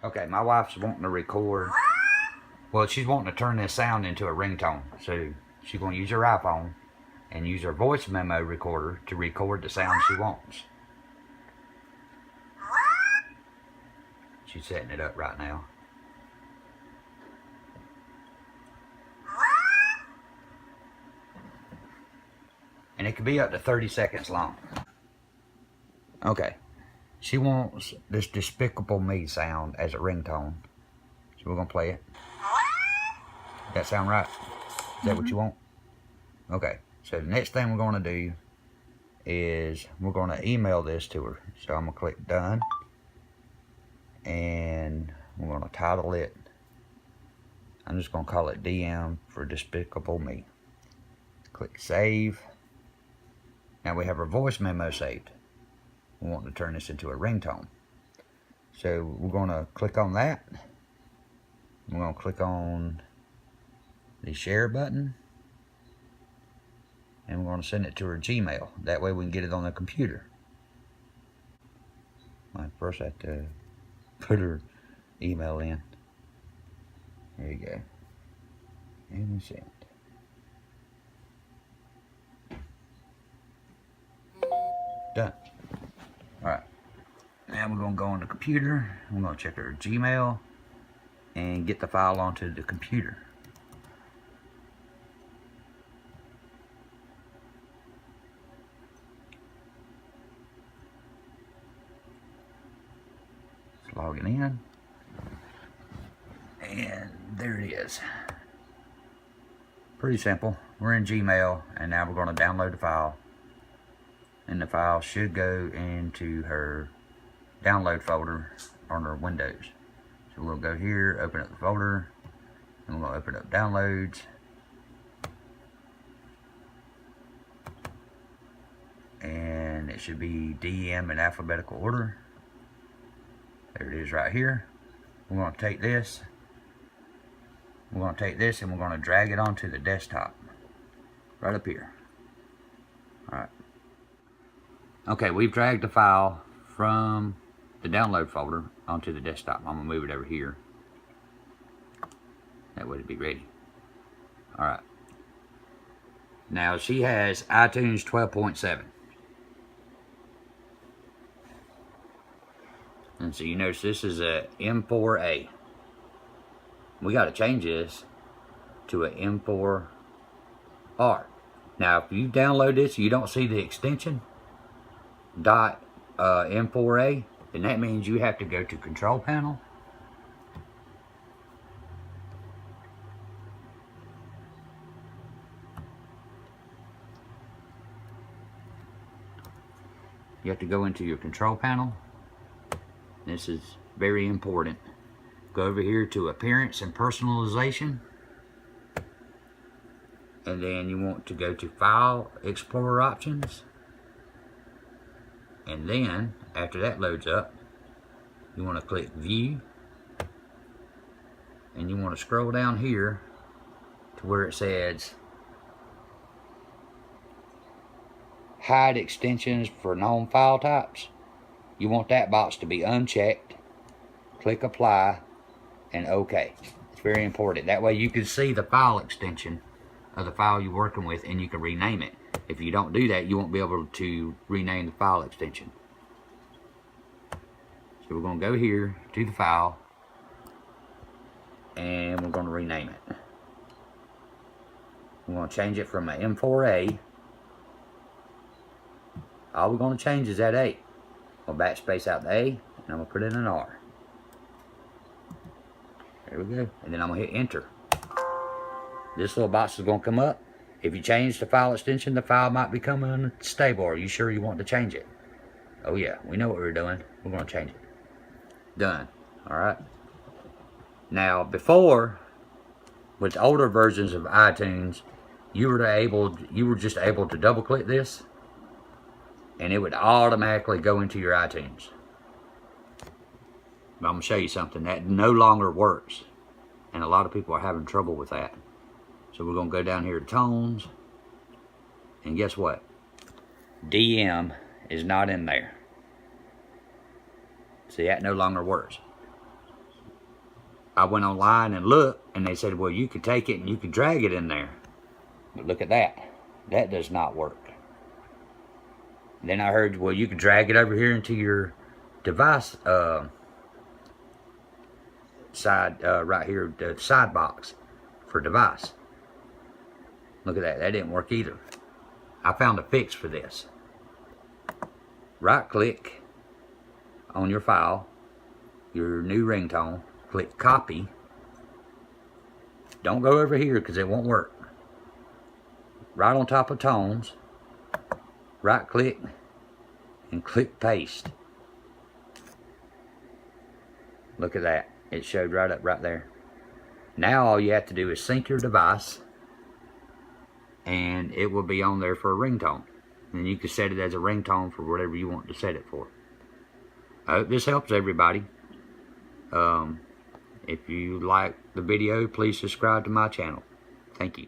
Okay, my wife's wanting to record. Well, she's wanting to turn this sound into a ringtone. So she's going to use her iPhone and use her voice memo recorder to record the sound she wants. She's setting it up right now. And it could be up to 30 seconds long. Okay. She wants this Despicable Me sound as a ringtone. So we're going to play it. Does that sound right? Is that what you want? Okay. So the next thing we're going to do is we're going to email this to her. So I'm going to click done. And we're going to title it. I'm just going to call it DM for Despicable Me. Click save. Now we have our voice memo saved. We want to turn this into a ringtone. So we're going to click on that. We're going to click on the share button. And we're going to send it to her Gmail. That way we can get it on the computer. First I have to put her email in. There you go. And we send. Done. Alright. Now we're going to go on the computer. We're going to check our Gmail and get the file onto the computer. It's logging in. And there it is. Pretty simple. We're in Gmail and now we're going to download the file. And the file should go into her download folder on her Windows. So we'll go here, open up the folder, and we'll open up downloads. And it should be DM in alphabetical order. There it is right here. We're going to take this. We're going to take this and we're going to drag it onto the desktop. Right up here. Alright. Okay, we've dragged the file from the download folder onto the desktop. I'm going to move it over here. That way it'll be ready. Alright. Now she has iTunes 12.7. And so you notice this is a M4A. We got to change this to a M4R. Now if you download this, you don't see the extension .M4A, then that means you have to go to Control Panel. You have to go into your Control Panel. This is very important. Go over here to Appearance and Personalization. And then you want to go to File Explorer Options. And then, after that loads up, you want to click View. And you want to scroll down here to where it says Hide Extensions for Known File Types. You want that box to be unchecked. Click Apply and OK. It's very important. That way you can see the file extension of the file you're working with and you can rename it. If you don't do that, you won't be able to rename the file extension. So we're going to go here to the file and we're going to rename it. We're going to change it from an M4A. All we're going to change is that A. I'll backspace out the A and I'm going to put in an R. There we go. And then I'm going to hit enter. This little box is going to come up. If you change the file extension, the file might become unstable. Are you sure you want to change it? Oh yeah, we know what we're doing. We're going to change it. Done. Alright. Now before, with older versions of iTunes, you were just able to double click this and it would automatically go into your iTunes. But I'm going to show you something that no longer works. And a lot of people are having trouble with that. So we're going to go down here to Tones. And guess what? DM is not in there. See, that no longer works. I went online and looked, and they said, well, you could take it and you could drag it in there. But look at that. That does not work. Then I heard, well, you could drag it over here into your device side, right here, the side box for device. Look at that. That didn't work either. I found a fix for this. Right click on your file, your new ringtone, click copy. Don't go over here because it won't work. Right on top of tones, right click and click paste. Look at that. It showed right up right there. Now all you have to do is sync your device and it will be on there for a ringtone. And you can set it as a ringtone for whatever you want to set it for. I hope this helps everybody. If you like the video, please subscribe to my channel. Thank you.